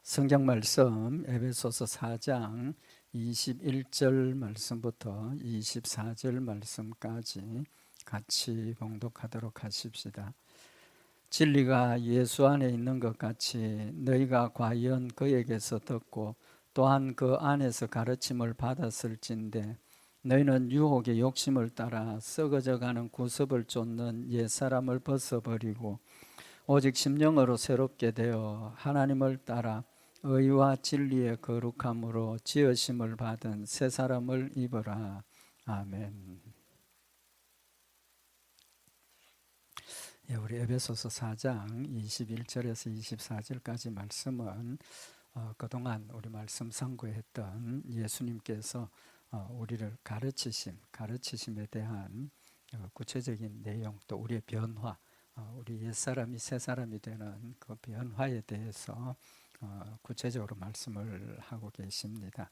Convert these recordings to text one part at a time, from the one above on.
성경 말씀 에베소서 4장 21절 말씀부터 24절 말씀까지 같이 봉독하도록 하십시다. 진리가 예수 안에 있는 것 같이 너희가 과연 그에게서 듣고 또한 그 안에서 가르침을 받았을진데 너희는 유혹의 욕심을 따라 썩어져가는 구습을 쫓는 옛사람을 벗어버리고 오직 심령으로 새롭게 되어 하나님을 따라 의와 진리의 거룩함으로 지으심을 받은 새 사람을 입어라. 아멘. 예, 우리 에베소서 4장 21절에서 24절까지 말씀은 그동안 우리 말씀 상고했던 예수님께서 우리를 가르치심에 대한 구체적인 내용, 또 우리의 변화, 우리 옛사람이 새사람이 되는 그 변화에 대해서 구체적으로 말씀을 하고 계십니다.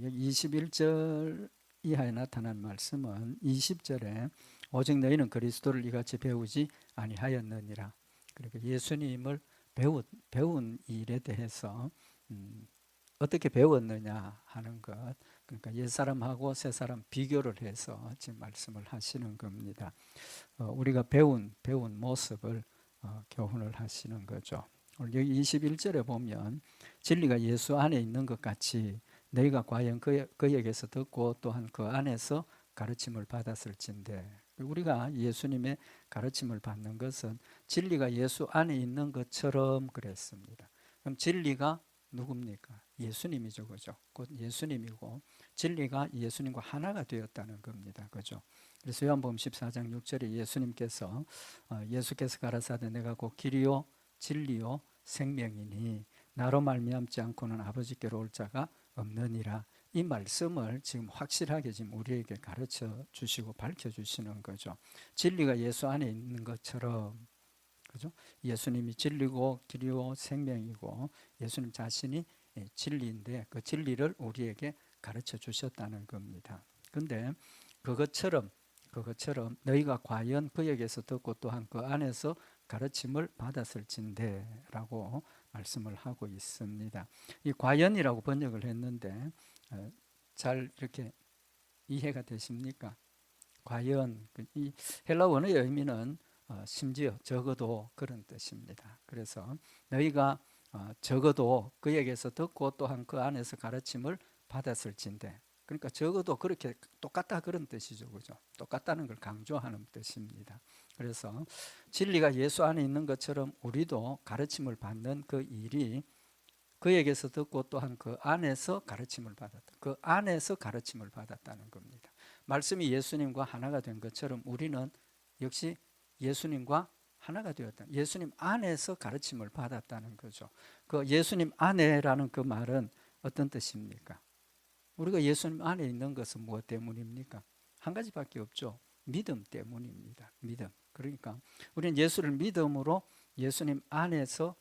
여기 21절 이하에 나타난 말씀은 20절에 오직 너희는 그리스도를 이같이 배우지 아니하였느니라. 그리고 예수님을 배운 일에 대해서 어떻게 배웠느냐 하는 것, 그러니까 옛사람하고 새사람 비교를 해서 지금 말씀을 하시는 겁니다. 우리가 배운 모습을 교훈을 하시는 거죠. 여기 21절에 보면 진리가 예수 안에 있는 것 같이 너희가 과연 그에게서 듣고 또한 그 안에서 가르침을 받았을진데, 우리가 예수님의 가르침을 받는 것은 진리가 예수 안에 있는 것처럼 그랬습니다. 그럼 진리가 누굽니까? 예수님이죠, 그죠? 곧 예수님이고 진리가 예수님과 하나가 되었다는 겁니다, 그죠? 그래서 요한복음 14장 6절에 예수님께서 예수께서 가라사대 내가 곧 길이요 진리요 생명이니 나로 말미암지 않고는 아버지께로 올 자가 없느니라. 이 말씀을 지금 확실하게 지금 우리에게 가르쳐 주시고 밝혀 주시는 거죠. 진리가 예수 안에 있는 것처럼, 그죠? 예수님이 진리고 길이고 생명이고 예수님 자신이 진리인데 그 진리를 우리에게 가르쳐 주셨다는 겁니다. 근데 그것처럼 너희가 과연 그에게서 듣고 또한 그 안에서 가르침을 받았을진데 라고 말씀을 하고 있습니다. 이 과연이라고 번역을 했는데 잘 이렇게 이해가 되십니까? 과연, 이 헬라 원어의 의미는 심지어 적어도 그런 뜻입니다. 그래서 너희가 적어도 그에게서 듣고 또한 그 안에서 가르침을 받았을진데, 그러니까 적어도 그렇게 똑같다 그런 뜻이죠, 그죠? 똑같다는 걸 강조하는 뜻입니다. 그래서 진리가 예수 안에 있는 것처럼 우리도 가르침을 받는 그 일이 그에게서 듣고 또한 그 안에서 가르침을 받았다. 그 안에서 가르침을 받았다는 겁니다. 말씀이 예수님과 하나가 된 것처럼 우리는 역시 예수님과 하나가 되었다. 예수님 안에서 가르침을 받았다는 거죠. 그 예수님 안에라는 그 말은 어떤 뜻입니까? 우리가 예수님 안에 있는 것은 무엇 때문입니까? 한 가지밖에 없죠. 믿음 때문입니다. 믿음. 그러니까 우리는 예수를 믿음으로 예수님 안에서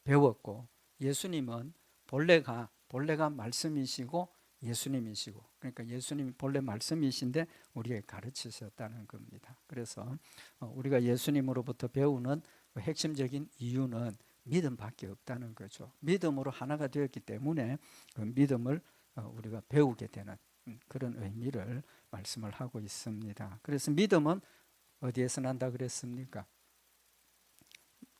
배웠고, 예수님은 본래가 말씀이시고 예수님이시고, 그러니까 예수님이 본래 말씀이신데 우리에게 가르치셨다는 겁니다. 그래서 우리가 예수님으로부터 배우는 핵심적인 이유는 믿음밖에 없다는 거죠. 믿음으로 하나가 되었기 때문에 그 믿음을 우리가 배우게 되는 그런 의미를 말씀을 하고 있습니다. 그래서 믿음은 어디에서 난다 그랬습니까?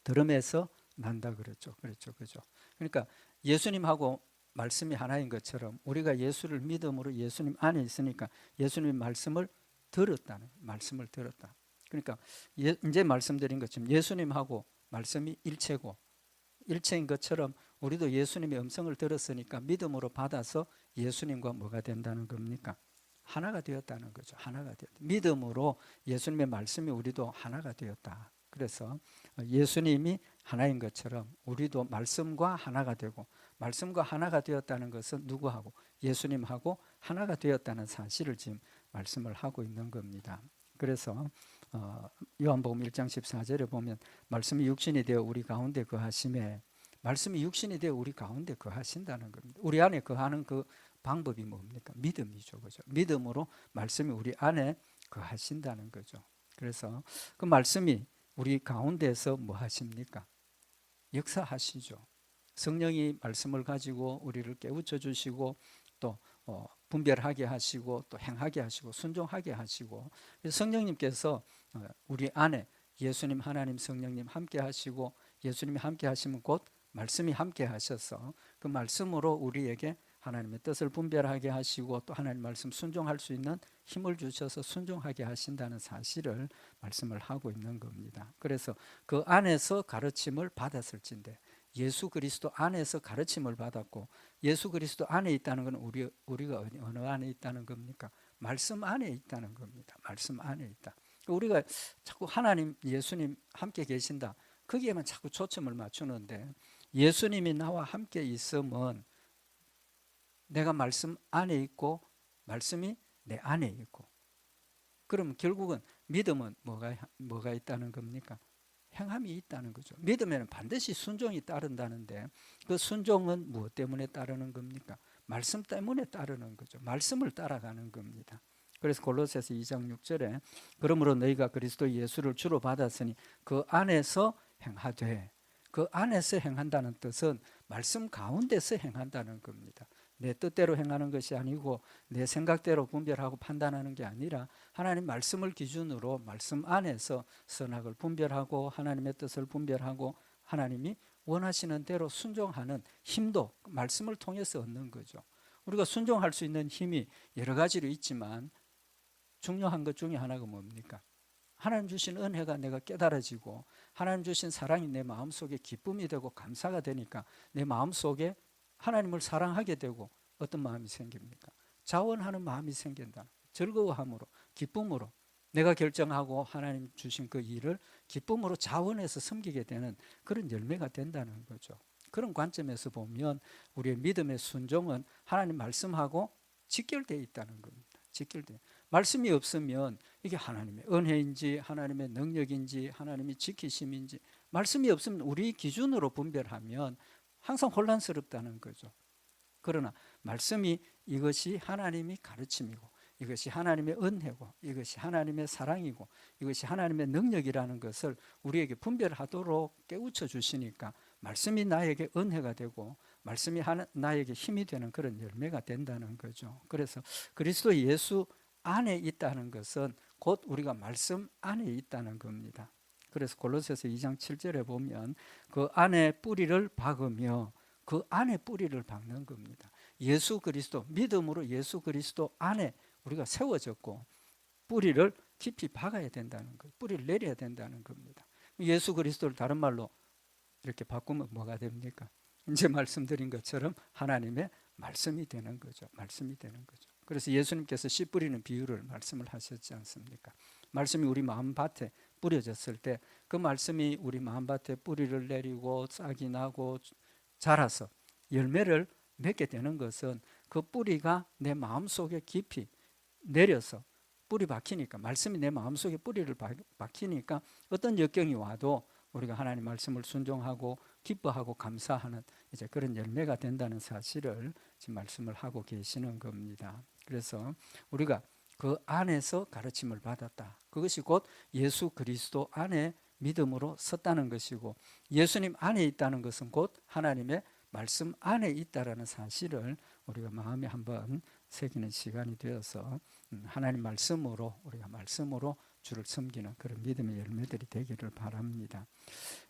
들음에서 난다 그랬죠. 그죠? 그러니까 예수님하고 말씀이 하나인 것처럼 우리가 예수를 믿음으로 예수님 안에 있으니까 예수님 말씀을 들었다. 그러니까 이제 말씀드린 것처럼 예수님하고 말씀이 일체고 일체인 것처럼 우리도 예수님의 음성을 들었으니까 믿음으로 받아서 예수님과 뭐가 된다는 겁니까? 하나가 되었다는 거죠. 하나가 되었다. 믿음으로 예수님의 말씀이 우리도 하나가 되었다. 그래서 예수님이 하나인 것처럼 우리도 말씀과 하나가 되고, 말씀과 하나가 되었다는 것은 누구하고? 예수님하고 하나가 되었다는 사실을 지금 말씀을 하고 있는 겁니다. 그래서 요한복음 1장 14절에 보면 말씀이 육신이 되어 우리 가운데 거하심에, 말씀이 육신이 되어 우리 가운데 거하신다는 겁니다. 우리 안에 거하는 그 방법이 뭡니까? 믿음이죠, 그죠? 믿음으로 말씀이 우리 안에 거하신다는 거죠. 그래서 그 말씀이 우리 가운데서 뭐 하십니까? 역사하시죠. 성령이 말씀을 가지고 우리를 깨우쳐 주시고 또 분별하게 하시고 또 행하게 하시고 순종하게 하시고, 성령님께서 우리 안에 예수님 하나님 성령님 함께 하시고, 예수님이 함께 하시면 곧 말씀이 함께 하셔서 그 말씀으로 우리에게 하나님의 뜻을 분별하게 하시고 또 하나님 말씀 순종할 수 있는 힘을 주셔서 순종하게 하신다는 사실을 말씀을 하고 있는 겁니다. 그래서 그 안에서 가르침을 받았을진데, 예수 그리스도 안에서 가르침을 받았고, 예수 그리스도 안에 있다는 건 우리가 어느 안에 있다는 겁니까? 말씀 안에 있다는 겁니다. 말씀 안에 있다. 우리가 자꾸 하나님 예수님 함께 계신다, 거기에만 자꾸 초점을 맞추는데, 예수님이 나와 함께 있으면 내가 말씀 안에 있고 말씀이 내 안에 있고, 그럼 결국은 믿음은 뭐가 있다는 겁니까? 행함이 있다는 거죠. 믿음에는 반드시 순종이 따른다는데, 그 순종은 무엇 때문에 따르는 겁니까? 말씀 때문에 따르는 거죠. 말씀을 따라가는 겁니다. 그래서 골로새서 2장 6절에 그러므로 너희가 그리스도 예수를 주로 받았으니 그 안에서 행하되, 그 안에서 행한다는 뜻은 말씀 가운데서 행한다는 겁니다. 내 뜻대로 행하는 것이 아니고 내 생각대로 분별하고 판단하는 게 아니라 하나님 말씀을 기준으로 말씀 안에서 선악을 분별하고 하나님의 뜻을 분별하고 하나님이 원하시는 대로 순종하는 힘도 말씀을 통해서 얻는 거죠. 우리가 순종할 수 있는 힘이 여러 가지로 있지만 중요한 것 중에 하나가 뭡니까? 하나님 주신 은혜가 내가 깨달아지고 하나님 주신 사랑이 내 마음속에 기쁨이 되고 감사가 되니까 내 마음속에 하나님을 사랑하게 되고 어떤 마음이 생깁니까? 자원하는 마음이 생긴다. 즐거워함으로, 기쁨으로 내가 결정하고 하나님 주신 그 일을 기쁨으로 자원해서 섬기게 되는 그런 열매가 된다는 거죠. 그런 관점에서 보면 우리의 믿음의 순종은 하나님 말씀하고 직결되어 있다는 겁니다. 직결돼. 말씀이 없으면 이게 하나님의 은혜인지 하나님의 능력인지 하나님의 지키심인지, 말씀이 없으면 우리 기준으로 분별하면 항상 혼란스럽다는 거죠. 그러나 말씀이 이것이 하나님이 가르침이고 이것이 하나님의 은혜고 이것이 하나님의 사랑이고 이것이 하나님의 능력이라는 것을 우리에게 분별하도록 깨우쳐 주시니까 말씀이 나에게 은혜가 되고 말씀이 나에게 힘이 되는 그런 열매가 된다는 거죠. 그래서 그리스도 예수 안에 있다는 것은 곧 우리가 말씀 안에 있다는 겁니다. 그래서 골로새서 2장 7절에 보면 그 안에 뿌리를 박으며, 그 안에 뿌리를 박는 겁니다. 예수 그리스도, 믿음으로 예수 그리스도 안에 우리가 세워졌고 뿌리를 깊이 박아야 된다는 거예요. 뿌리를 내려야 된다는 겁니다. 예수 그리스도를 다른 말로 이렇게 바꾸면 뭐가 됩니까? 이제 말씀드린 것처럼 하나님의 말씀이 되는 거죠. 말씀이 되는 거죠. 그래서 예수님께서 씨 뿌리는 비유를 말씀을 하셨지 않습니까? 말씀이 우리 마음밭에 뿌려졌을 때 그 말씀이 우리 마음밭에 뿌리를 내리고 싹이 나고 자라서 열매를 맺게 되는 것은 그 뿌리가 내 마음속에 깊이 내려서 뿌리 박히니까, 말씀이 내 마음속에 뿌리를 박히니까 어떤 역경이 와도 우리가 하나님 말씀을 순종하고 기뻐하고 감사하는 이제 그런 열매가 된다는 사실을 지금 말씀을 하고 계시는 겁니다. 그래서 우리가 그 안에서 가르침을 받았다. 그것이 곧 예수 그리스도 안에 믿음으로 섰다는 것이고, 예수님 안에 있다는 것은 곧 하나님의 말씀 안에 있다라는 사실을 우리가 마음에 한번 새기는 시간이 되어서 하나님 말씀으로 우리가 말씀으로 주를 섬기는 그런 믿음의 열매들이 되기를 바랍니다.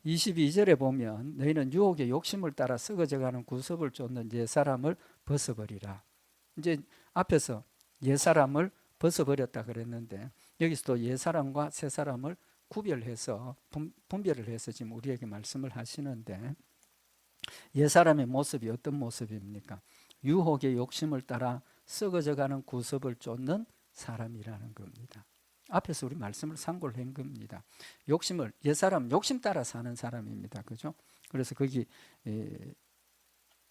22절에 보면 너희는 유혹의 욕심을 따라 썩어져가는 구습을 쫓는 옛사람을 벗어버리라. 이제 앞에서 옛사람을 벗어버렸다 그랬는데 여기서 또 옛사람과 새사람을 구별해서 분별을 해서 지금 우리에게 말씀을 하시는데, 옛사람의 모습이 어떤 모습입니까? 유혹의 욕심을 따라 썩어져가는 구습을 쫓는 사람이라는 겁니다. 앞에서 우리 말씀을 상고를 한 겁니다. 욕심을, 옛사람 욕심 따라 사는 사람입니다. 그죠? 그래서 거기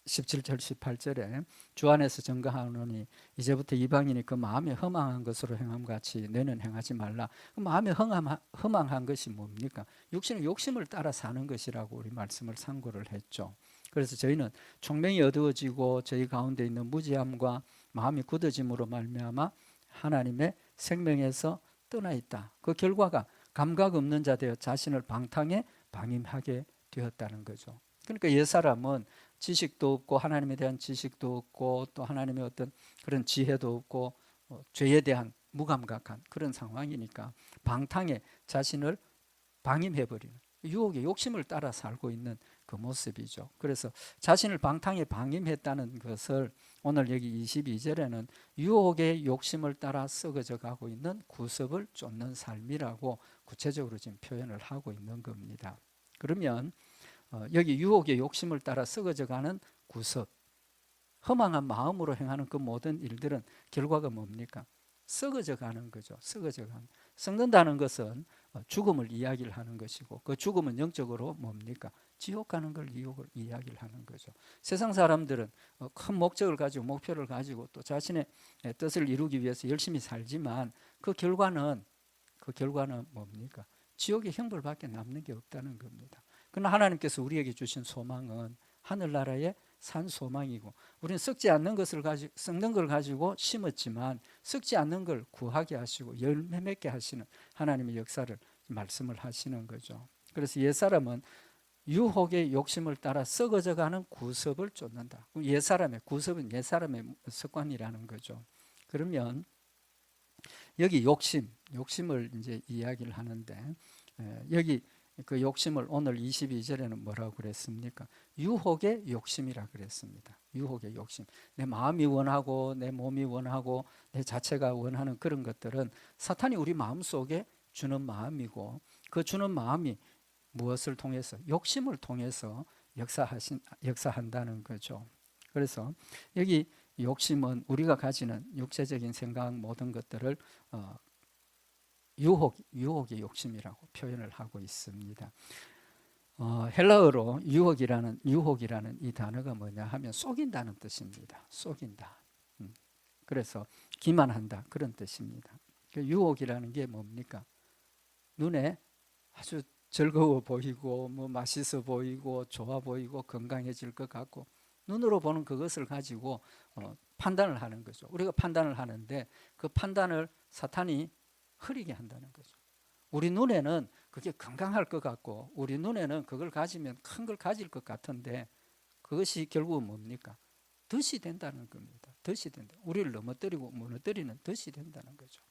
17절 18절에 주 안에서 증거하노니 이제부터 이방인이 그 마음에 허망한 것으로 행함같이 너는 행하지 말라. 그 마음에 허망한 것이 뭡니까? 육신의 욕심을 따라 사는 것이라고 우리 말씀을 상고를 했죠. 그래서 저희는 총명이 어두워지고 저희 가운데 있는 무지함과 마음이 굳어짐으로 말미암아 하나님의 생명에서 떠나 있다. 그 결과가 감각 없는 자 되어 자신을 방탕에 방임하게 되었다는 거죠. 그러니까 옛사람은 지식도 없고 하나님에 대한 지식도 없고 또 하나님의 어떤 그런 지혜도 없고 죄에 대한 무감각한 그런 상황이니까 방탕에 자신을 방임해버리는 유혹의 욕심을 따라 살고 있는 그 모습이죠. 그래서 자신을 방탕에 방임했다는 것을 오늘 여기 22절에는 유혹의 욕심을 따라 썩어져 가고 있는 구습을 쫓는 삶이라고 구체적으로 지금 표현을 하고 있는 겁니다. 그러면 여기 유혹의 욕심을 따라 썩어져 가는 구습, 허망한 마음으로 행하는 그 모든 일들은 결과가 뭡니까? 썩어져 가는 거죠. 썩어져 가는. 썩는다는 것은 죽음을 이야기를 하는 것이고 그 죽음은 영적으로 뭡니까? 지옥 가는 걸 유혹을 이야기를 하는 거죠. 세상 사람들은 큰 목적을 가지고 목표를 가지고 또 자신의 뜻을 이루기 위해서 열심히 살지만 그 결과는 뭡니까? 지옥의 형벌밖에 남는 게 없다는 겁니다. 그러나 하나님께서 우리에게 주신 소망은 하늘나라의 산 소망이고 우리는 썩지 않는 것을 가지고 썩는 걸 가지고 심었지만 썩지 않는 걸 구하게 하시고 열매 맺게 하시는 하나님의 역사를 말씀을 하시는 거죠. 그래서 옛사람은 유혹의 욕심을 따라 썩어져가는 구습을 쫓는다. 옛사람의 구습은 옛사람의 습관이라는 거죠. 그러면 여기 욕심을 이제 이야기를 하는데 여기 그 욕심을 오늘 22절에는 뭐라고 그랬습니까? 유혹의 욕심이라 그랬습니다. 유혹의 욕심. 내 마음이 원하고 내 몸이 원하고 내 자체가 원하는 그런 것들은 사탄이 우리 마음속에 주는 마음이고 그 주는 마음이 무엇을 통해서? 욕심을 통해서 역사한다는 거죠. 그래서 여기 욕심은 우리가 가지는 육체적인 생각 모든 것들을 유혹의 욕심이라고 표현을 하고 있습니다. 헬라어로 유혹이라는 이 단어가 뭐냐 하면 속인다는 뜻입니다. 속인다. 그래서 기만한다 그런 뜻입니다. 유혹이라는 게 뭡니까? 눈에 아주 즐거워 보이고 뭐 맛있어 보이고 좋아 보이고 건강해질 것 같고 눈으로 보는 그것을 가지고 판단을 하는 거죠. 우리가 판단을 하는데 그 판단을 사탄이 흐리게 한다는 거죠. 우리 눈에는 그게 건강할 것 같고 우리 눈에는 그걸 가지면 큰 걸 가질 것 같은데 그것이 결국은 뭡니까? 덫이 된다는 겁니다. 덫이 된다. 우리를 넘어뜨리고 무너뜨리는 덫이 된다는 거죠.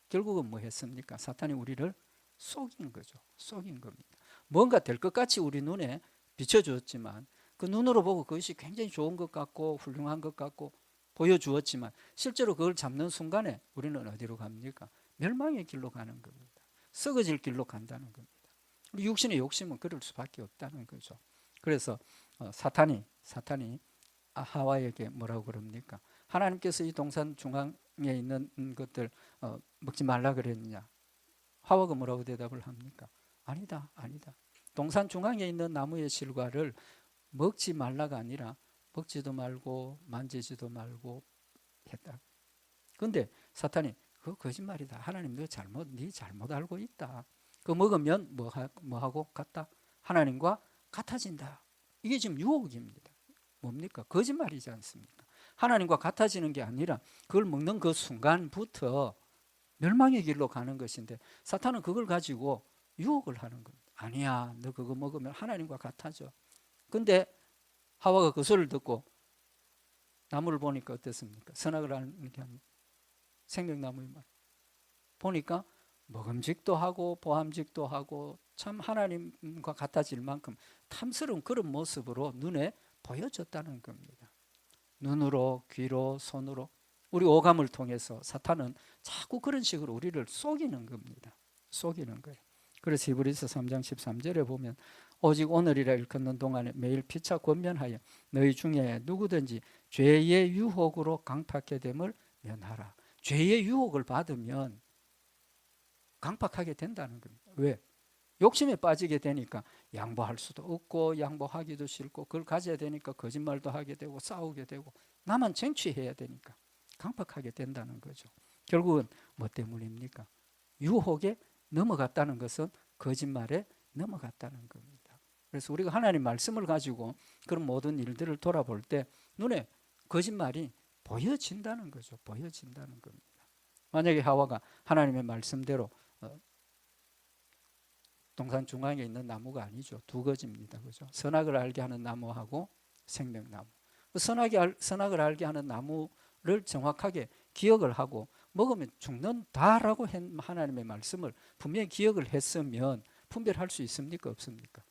결국은 뭐 했습니까? 사탄이 우리를 속인 거죠. 속인 겁니다. 뭔가 될 것 같이 우리 눈에 비춰주었지만 그 눈으로 보고 그것이 굉장히 좋은 것 같고 훌륭한 것 같고 보여주었지만 실제로 그걸 잡는 순간에 우리는 어디로 갑니까? 멸망의 길로 가는 겁니다. 썩어질 길로 간다는 겁니다. 우리 육신의 욕심은 그럴 수밖에 없다는 거죠. 그래서 사탄이 하와에게 뭐라고 그럽니까? 하나님께서 이 동산 중앙에 있는 것들 먹지 말라 그랬느냐? 하와가 뭐라고 대답을 합니까? 아니다. 동산 중앙에 있는 나무의 실과를 먹지 말라가 아니라 먹지도 말고 만지지도 말고 했다. 근데 사탄이 그거 거짓말이다. 하나님 네 잘못 알고 있다. 그거 먹으면 뭐하고 같다? 하나님과 같아진다. 이게 지금 유혹입니다. 뭡니까? 거짓말이지 않습니까? 하나님과 같아지는 게 아니라 그걸 먹는 그 순간부터 멸망의 길로 가는 것인데 사탄은 그걸 가지고 유혹을 하는 겁니다. 아니야, 너 그거 먹으면 하나님과 같아져. 근데 하와가 그 소리를 듣고 나무를 보니까 어땠습니까? 선악을 아는 게 생명나무의 말 보니까 먹음직도 하고 보암직도 하고 참 하나님과 같아질 만큼 탐스러운 그런 모습으로 눈에 보여졌다는 겁니다. 눈으로, 귀로, 손으로 우리 오감을 통해서 사탄은 자꾸 그런 식으로 우리를 속이는 겁니다. 속이는 거예요. 그래서 히브리서 3장 13절에 보면 오직 오늘이라 일컫는 동안에 매일 피차 권면하여 너희 중에 누구든지 죄의 유혹으로 강팍하게 됨을 면하라. 죄의 유혹을 받으면 강팍하게 된다는 겁니다. 왜? 욕심에 빠지게 되니까 양보할 수도 없고 양보하기도 싫고 그걸 가져야 되니까 거짓말도 하게 되고 싸우게 되고 나만 쟁취해야 되니까 강팍하게 된다는 거죠. 결국은 뭐 때문입니까? 유혹에 넘어갔다는 것은 거짓말에 넘어갔다는 겁니다. 그래서 우리가 하나님 말씀을 가지고 그런 모든 일들을 돌아볼 때 눈에 거짓말이 보여진다는 거죠. 보여진다는 겁니다. 만약에 하와가 하나님의 말씀대로 동산 중앙에 있는 나무가 아니죠. 두 가지입니다. 그죠? 선악을 알게 하는 나무하고 생명나무. 선악을 알게 하는 나무를 정확하게 기억을 하고 먹으면 죽는다라고 하나님의 말씀을 분명히 기억을 했으면 분별할 수 있습니까? 없습니까?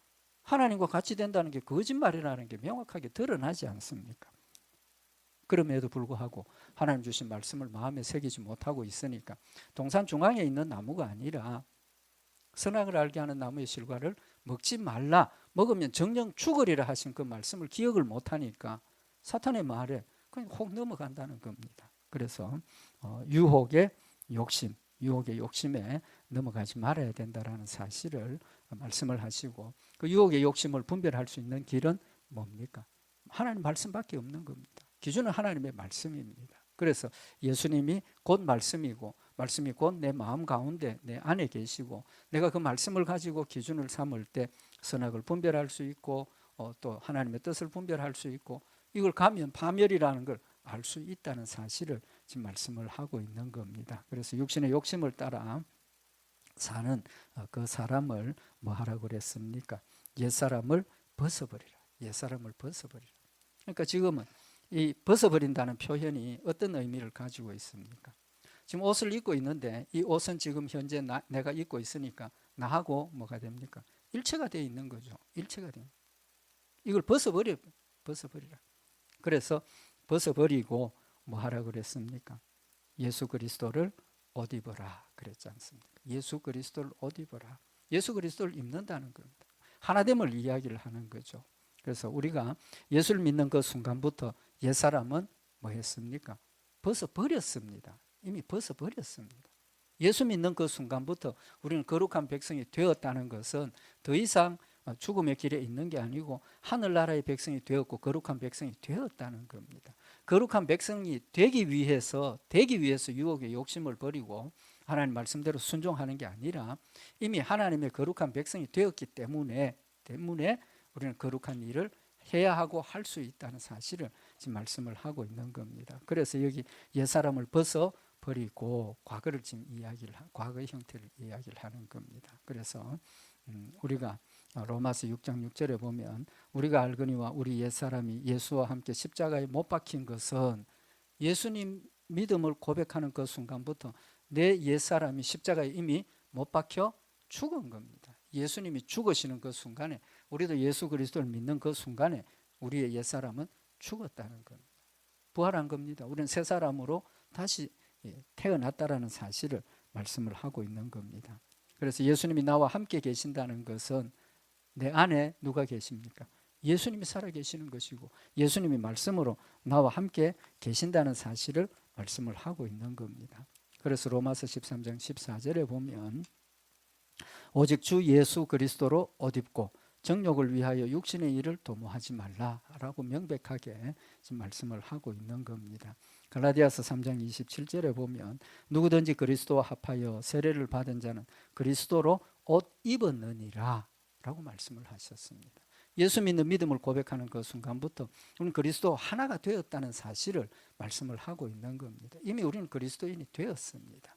하나님과 같이 된다는 게 거짓말이라는 게 명확하게 드러나지 않습니까? 그럼에도 불구하고 하나님 주신 말씀을 마음에 새기지 못하고 있으니까 동산 중앙에 있는 나무가 아니라 선악을 알게 하는 나무의 실과를 먹지 말라, 먹으면 정령 죽으리라 하신 그 말씀을 기억을 못하니까 사탄의 말에 그냥 혹 넘어간다는 겁니다. 그래서 유혹의 욕심에 넘어가지 말아야 된다라는 사실을 말씀을 하시고, 그 유혹의 욕심을 분별할 수 있는 길은 뭡니까? 하나님 말씀밖에 없는 겁니다. 기준은 하나님의 말씀입니다. 그래서 예수님이 곧 말씀이고 말씀이 곧 내 마음 가운데 내 안에 계시고 내가 그 말씀을 가지고 기준을 삼을 때 선악을 분별할 수 있고 또 하나님의 뜻을 분별할 수 있고 이걸 가면 파멸이라는 걸 알 수 있다는 사실을 지금 말씀을 하고 있는 겁니다. 그래서 육신의 욕심을 따라 사는 그 사람을 뭐 하라고 그랬습니까? 옛사람을 벗어버리라. 옛사람을 벗어버리라. 그러니까 지금은 이 벗어버린다는 표현이 어떤 의미를 가지고 있습니까? 지금 옷을 입고 있는데 이 옷은 지금 현재 내가 입고 있으니까 나하고 뭐가 됩니까? 일체가 되어 있는 거죠. 일체가 되는. 이걸 벗어버리라. 그래서 벗어버리고 뭐 하라 그랬습니까? 예수 그리스도를 옷 입어라 그랬지 않습니까? 예수 그리스도를 옷 입어라. 예수 그리스도를 입는다는 겁니다. 하나됨을 이야기를 하는 거죠. 그래서 우리가 예수를 믿는 그 순간부터 옛사람은 뭐 했습니까? 벗어버렸습니다. 이미 벗어버렸습니다. 예수 믿는 그 순간부터 우리는 거룩한 백성이 되었다는 것은 더 이상 죽음의 길에 있는 게 아니고 하늘나라의 백성이 되었고 거룩한 백성이 되었다는 겁니다. 거룩한 백성이 되기 위해서 유혹의 욕심을 버리고 하나님 말씀대로 순종하는 게 아니라 이미 하나님의 거룩한 백성이 되었기 때문에 우리는 거룩한 일을 해야 하고 할 수 있다는 사실을 지금 말씀을 하고 있는 겁니다. 그래서 여기 옛사람을 벗어버리고 과거를 지금 과거의 형태를 이야기를 하는 겁니다. 그래서 우리가 로마서 6장 6절에 보면 우리가 알거니와 우리 옛사람이 예수와 함께 십자가에 못 박힌 것은 예수님 믿음을 고백하는 그 순간부터 내 옛사람이 십자가에 이미 못 박혀 죽은 겁니다. 예수님이 죽으시는 그 순간에 우리도 예수 그리스도를 믿는 그 순간에 우리의 옛사람은 죽었다는 겁니다. 부활한 겁니다. 우리는 새 사람으로 다시 태어났다라는 사실을 말씀을 하고 있는 겁니다. 그래서 예수님이 나와 함께 계신다는 것은 내 안에 누가 계십니까? 예수님이 살아 계시는 것이고 예수님이 말씀으로 나와 함께 계신다는 사실을 말씀을 하고 있는 겁니다. 그래서 로마서 13장 14절에 보면 오직 주 예수 그리스도로 옷 입고 정욕을 위하여 육신의 일을 도모하지 말라라고 명백하게 지금 말씀을 하고 있는 겁니다. 갈라디아서 3장 27절에 보면 누구든지 그리스도와 합하여 세례를 받은 자는 그리스도로 옷 입었느니라 라고 말씀을 하셨습니다. 예수 믿는 믿음을 고백하는 그 순간부터 우리는 그리스도 하나가 되었다는 사실을 말씀을 하고 있는 겁니다. 이미 우리는 그리스도인이 되었습니다.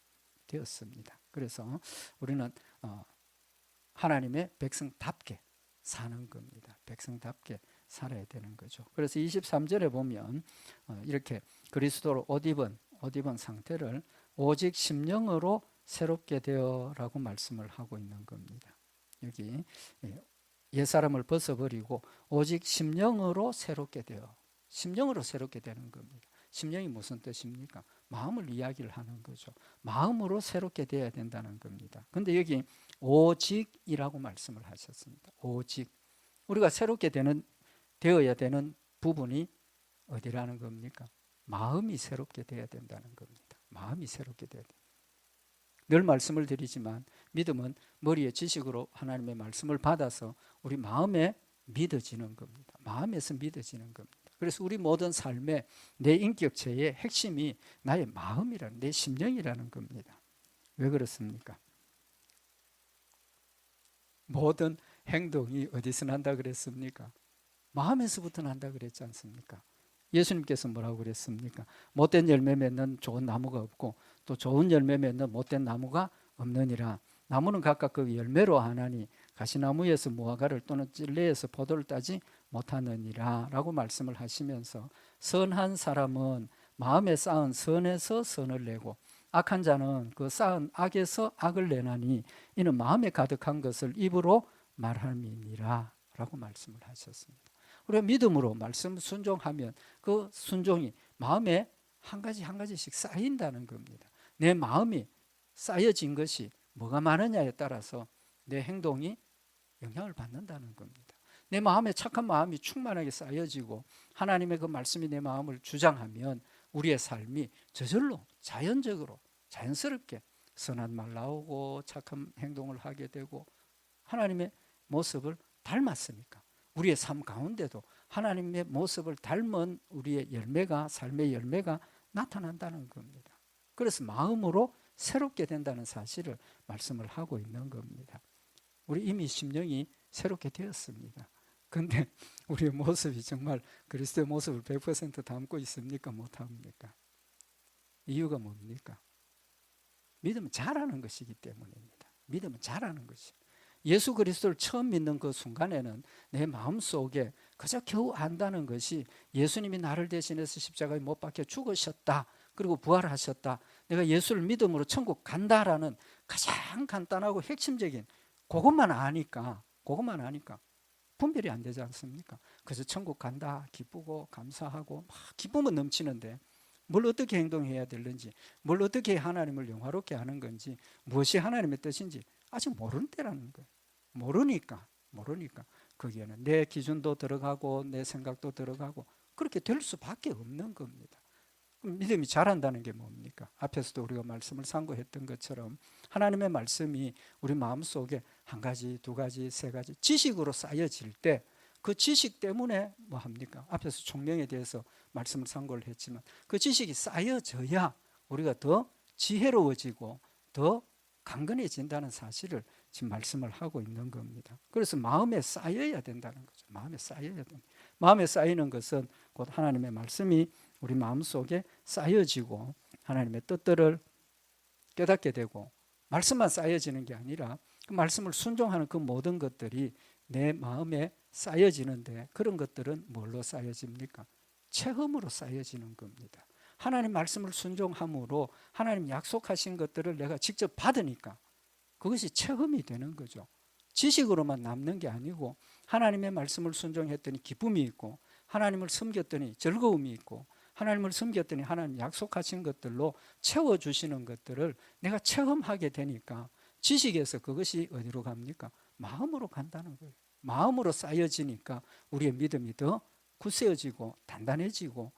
그래서 우리는 하나님의 백성답게 사는 겁니다. 백성답게 살아야 되는 거죠. 그래서 23절에 보면 이렇게 그리스도로 옷 입은 상태를 오직 심령으로 새롭게 되어라고 말씀을 하고 있는 겁니다. 여기 옛사람을 벗어버리고 오직 심령으로 새롭게 되어, 심령으로 새롭게 되는 겁니다. 심령이 무슨 뜻입니까? 마음을 이야기를 하는 거죠. 마음으로 새롭게 되어야 된다는 겁니다. 근데 여기 오직이라고 말씀을 하셨습니다. 오직. 우리가 새롭게 되어야 되는 부분이 어디라는 겁니까? 마음이 새롭게 되어야 된다는 겁니다. 마음이 새롭게 되어야 됩니다. 늘 말씀을 드리지만 믿음은 머리의 지식으로 하나님의 말씀을 받아서 우리 마음에 믿어지는 겁니다. 마음에서 믿어지는 겁니다. 그래서 우리 모든 삶의 내 인격체의 핵심이 나의 마음이라는, 내 심령이라는 겁니다. 왜 그렇습니까? 모든 행동이 어디서 난다 그랬습니까? 마음에서부터 난다 그랬지 않습니까? 예수님께서 뭐라고 그랬습니까? 못된 열매 맺는 좋은 나무가 없고 또 좋은 열매 맺는 못된 나무가 없느니라. 나무는 각각 그 열매로 아나니 가시나무에서 무화과를 또는 찔레에서 포도를 따지 못하느니라 라고 말씀을 하시면서, 선한 사람은 마음에 쌓은 선에서 선을 내고 악한 자는 그 쌓은 악에서 악을 내나니 이는 마음에 가득한 것을 입으로 말함이니라 라고 말씀을 하셨습니다. 우리가 믿음으로 말씀 순종하면 그 순종이 마음에 한 가지 한 가지씩 쌓인다는 겁니다. 내 마음이 쌓여진 것이 뭐가 많으냐에 따라서 내 행동이 영향을 받는다는 겁니다. 내 마음에 착한 마음이 충만하게 쌓여지고 하나님의 그 말씀이 내 마음을 주장하면 우리의 삶이 저절로 자연적으로 자연스럽게 선한 말 나오고 착한 행동을 하게 되고 하나님의 모습을 닮았으니까 우리의 삶 가운데도 하나님의 모습을 닮은 우리의 열매가, 삶의 열매가 나타난다는 겁니다. 그래서 마음으로 새롭게 된다는 사실을 말씀을 하고 있는 겁니다. 우리 이미 심령이 새롭게 되었습니다. 근데 우리의 모습이 정말 그리스도의 모습을 100% 담고 있습니까? 못합니까? 이유가 뭡니까? 믿음은 잘하는 것이기 때문입니다. 믿음은 잘하는 것이에요. 예수 그리스도를 처음 믿는 그 순간에는 내 마음속에 그저 겨우 안다는 것이 예수님이 나를 대신해서 십자가에 못 박혀 죽으셨다, 그리고 부활하셨다, 내가 예수를 믿음으로 천국 간다라는 가장 간단하고 핵심적인 그것만 아니까 분별이 안 되지 않습니까? 그래서 천국 간다 기쁘고 감사하고 막 기쁨은 넘치는데 뭘 어떻게 행동해야 되는지, 뭘 어떻게 하나님을 영화롭게 하는 건지, 무엇이 하나님의 뜻인지 아직 모르는 때라는 거예요. 모르니까 거기에는 내 기준도 들어가고 내 생각도 들어가고 그렇게 될 수밖에 없는 겁니다. 믿음이 자란다는 게 뭡니까? 앞에서도 우리가 말씀을 상고했던 것처럼 하나님의 말씀이 우리 마음속에 한 가지, 두 가지, 세 가지 지식으로 쌓여질 때 그 지식 때문에 뭐 합니까? 앞에서 총명에 대해서 말씀을 상고를 했지만 그 지식이 쌓여져야 우리가 더 지혜로워지고 더 강건해진다는 사실을 지금 말씀을 하고 있는 겁니다. 그래서 마음에 쌓여야 된다는 거죠. 마음에 쌓여야 됩니다. 마음에 쌓이는 것은 곧 하나님의 말씀이 우리 마음속에 쌓여지고 하나님의 뜻들을 깨닫게 되고, 말씀만 쌓여지는 게 아니라 그 말씀을 순종하는 그 모든 것들이 내 마음에 쌓여지는데, 그런 것들은 뭘로 쌓여집니까? 체험으로 쌓여지는 겁니다. 하나님 말씀을 순종함으로 하나님 약속하신 것들을 내가 직접 받으니까 그것이 체험이 되는 거죠. 지식으로만 남는 게 아니고 하나님의 말씀을 순종했더니 기쁨이 있고, 하나님을 섬겼더니 즐거움이 있고, 하나님을 섬겼더니 하나님 약속하신 것들로 채워주시는 것들을 내가 체험하게 되니까 지식에서 그것이 어디로 갑니까? 마음으로 간다는 거예요. 마음으로 쌓여지니까 우리의 믿음이 더 굳세어지고 단단해지고,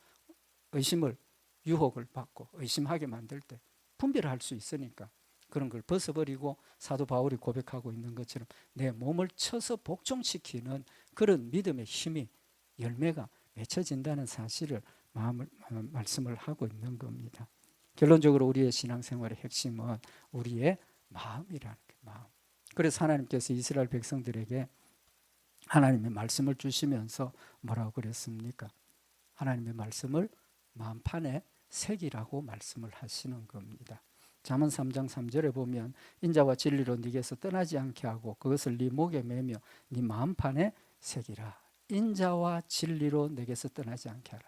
의심을, 유혹을 받고 의심하게 만들 때 분별할 수 있으니까 그런 걸 벗어버리고 사도 바울이 고백하고 있는 것처럼 내 몸을 쳐서 복종시키는 그런 믿음의 힘이, 열매가 맺혀진다는 사실을 말씀을 하고 있는 겁니다. 결론적으로 우리의 신앙생활의 핵심은 우리의 마음이라는 게 마음. 그래서 하나님께서 이스라엘 백성들에게 하나님의 말씀을 주시면서 뭐라고 그랬습니까? 하나님의 말씀을 마음판에 새기라고 말씀을 하시는 겁니다. 잠언 3장 3절에 보면 인자와 진리로 네게서 떠나지 않게 하고 그것을 네 목에 매며 네 마음판에 새기라. 인자와 진리로 내게서 떠나지 않게 하라.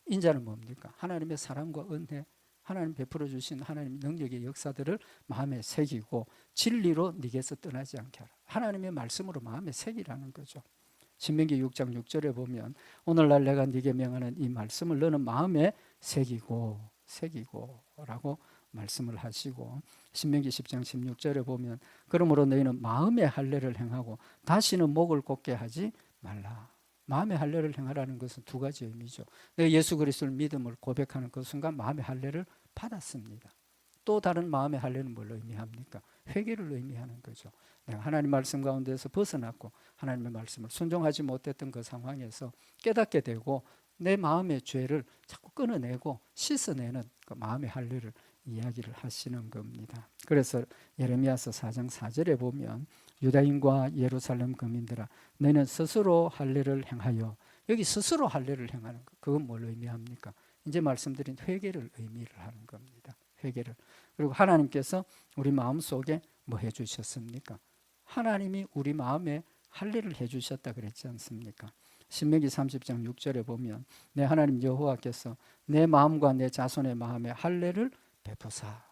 인자는 뭡니까? 하나님의 사랑과 은혜, 하나님 베풀어 주신 하나님의 능력의 역사들을 마음에 새기고, 진리로 네게서 떠나지 않게 하라. 하나님의 말씀으로 마음에 새기라는 거죠. 신명기 6장 6절에 보면 오늘날 내가 네게 명하는 이 말씀을 너는 마음에 새기고 라고 말씀을 하시고, 신명기 10장 16절에 보면 그러므로 너희는 마음의 할례를 행하고 다시는 목을 곧게 하지 말라. 마음의 할례를 행하라는 것은 두 가지 의미죠. 내가 예수 그리스도를 믿음을 고백하는 그 순간 마음의 할례를 받았습니다. 또 다른 마음의 할례는 뭘 의미합니까? 회개를 의미하는 거죠. 내가 하나님 말씀 가운데서 벗어났고 하나님의 말씀을 순종하지 못했던 그 상황에서 깨닫게 되고 내 마음의 죄를 자꾸 끊어내고 씻어내는 그 마음의 할례를 이야기를 하시는 겁니다. 그래서 예레미야서 4장 4절에 보면 유다인과 예루살렘 거민들아 너희는 스스로 할례를 행하여, 여기 스스로 할례를 행하는 것, 그건 뭘 의미합니까? 이제 말씀드린 회개를 의미를 하는 겁니다. 회개를. 그리고 하나님께서 우리 마음속에 뭐 해주셨습니까? 하나님이 우리 마음에 할례를 해주셨다 그랬지 않습니까? 신명기 30장 6절에 보면 내 하나님 여호와께서 내 마음과 내 자손의 마음에 할례를 베푸사.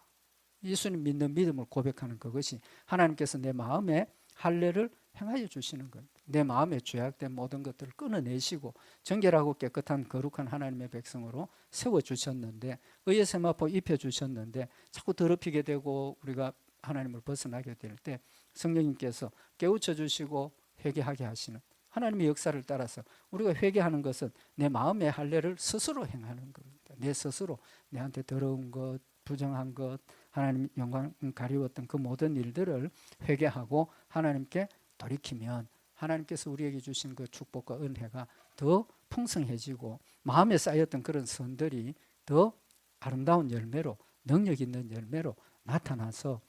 예수님 믿는 믿음을 고백하는 그것이 하나님께서 내 마음에 할례를 행하여 주시는 겁니다. 내 마음에 죄악된 모든 것들을 끊어내시고 정결하고 깨끗한 거룩한 하나님의 백성으로 세워주셨는데, 의의 세마포 입혀주셨는데 자꾸 더럽히게 되고 우리가 하나님을 벗어나게 될 때 성령님께서 깨우쳐 주시고 회개하게 하시는 하나님의 역사를 따라서 우리가 회개하는 것은 내 마음의 할례를 스스로 행하는 겁니다. 내 스스로 내한테 더러운 것, 부정한 것, 하나님 영광 가리웠던 그 모든 일들을 회개하고 하나님께 돌이키면 하나님께서 우리에게 주신 그 축복과 은혜가 더 풍성해지고 마음에 쌓였던 그런 선들이 더 아름다운 열매로, 능력 있는 열매로 나타나서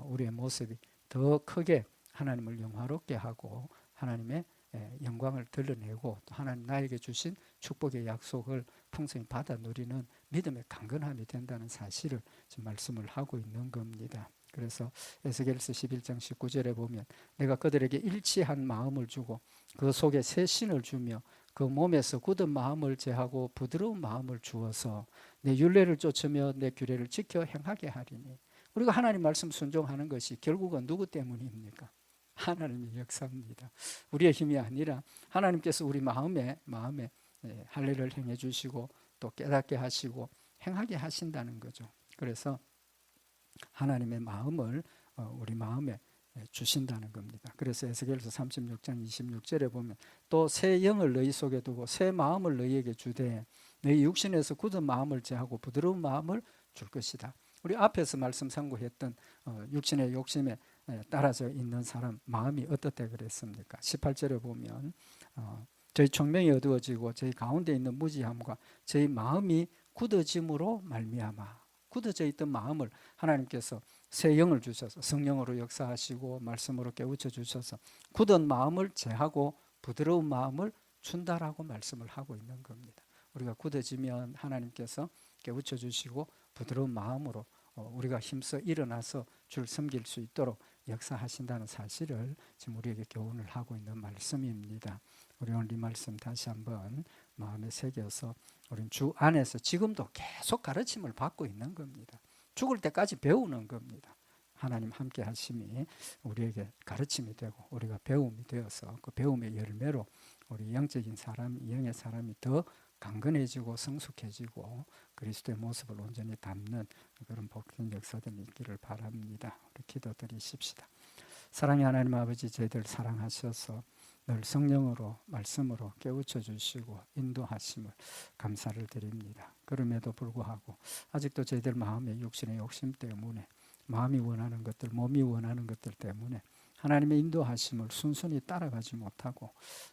우리의 모습이 더 크게 하나님을 영화롭게 하고 하나님의 영광을 드러내고 또 하나님 나에게 주신 축복의 약속을 풍성히 받아 누리는 믿음의 강건함이 된다는 사실을 지금 말씀을 하고 있는 겁니다. 그래서 에스겔서 11장 19절에 보면 내가 그들에게 일치한 마음을 주고 그 속에 새 신을 주며 그 몸에서 굳은 마음을 제하고 부드러운 마음을 주어서 내 율례를 쫓으며 내 규례를 지켜 행하게 하리니. 우리가 하나님 말씀 순종하는 것이 결국은 누구 때문입니까? 하나님의 역사입니다. 우리의 힘이 아니라 하나님께서 우리 마음에 할례를 행해 주시고 또 깨닫게 하시고 행하게 하신다는 거죠. 그래서 하나님의 마음을 우리 마음에 주신다는 겁니다. 그래서 에스겔서 36장 26절에 보면 또 새 영을 너희 속에 두고 새 마음을 너희에게 주되 너희 육신에서 굳은 마음을 제하고 부드러운 마음을 줄 것이다. 우리 앞에서 말씀 상고했던 육신의 욕심에 따라져 있는 사람 마음이 어떻다 그랬습니까? 18절에 보면 저희 총명이 어두워지고 저희 가운데 있는 무지함과 저희 마음이 굳어짐으로 말미암아. 굳어져 있던 마음을 하나님께서 새 영을 주셔서 성령으로 역사하시고 말씀으로 깨우쳐 주셔서 굳은 마음을 제하고 부드러운 마음을 준다라고 말씀을 하고 있는 겁니다. 우리가 굳어지면 하나님께서 깨우쳐 주시고 부드러운 마음으로 우리가 힘써 일어나서 주를 섬길 수 있도록 역사하신다는 사실을 지금 우리에게 교훈을 하고 있는 말씀입니다. 우리 오늘 이 말씀 다시 한번 마음에 새겨서 우리는 주 안에서 지금도 계속 가르침을 받고 있는 겁니다. 죽을 때까지 배우는 겁니다. 하나님 함께 하심이 우리에게 가르침이 되고 우리가 배움이 되어서 그 배움의 열매로 우리 영적인 사람, 영의 사람이 더 강건해지고 성숙해지고 그리스도의 모습을 온전히 담는 그런 복된 역사들이 있기를 바랍니다. 우리 기도드리십시다. 사랑의 하나님 아버지, 저희들 사랑하셔서 늘 성령으로 말씀으로 깨우쳐 주시고 인도하심을 감사를 드립니다. 그럼에도 불구하고 아직도 저희들 마음의 육신의 욕심 때문에 마음이 원하는 것들, 몸이 원하는 것들 때문에 하나님의 인도하심을 순순히 따라가지 못하고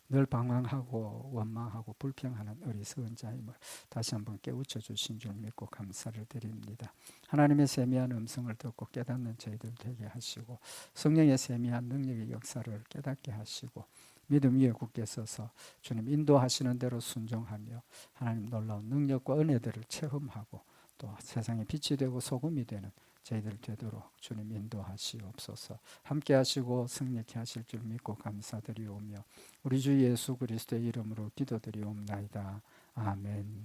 늘 방황하고 원망하고 불평하는 어리석은 자임을 다시 한번 깨우쳐 주신 줄 믿고 감사를 드립니다. 하나님의 세미한 음성을 듣고 깨닫는 저희들 되게 하시고 성령의 세미한 능력의 역사를 깨닫게 하시고 믿음 위에 굳게 서서 주님 인도하시는 대로 순종하며 하나님 놀라운 능력과 은혜들을 체험하고 또 세상에 빛이 되고 소금이 되는 저희들 되도록 주님 인도하시옵소서. 함께 하시고 승리케 하실 줄 믿고 감사드리오며 우리 주 예수 그리스도의 이름으로 기도드리옵나이다. 아멘.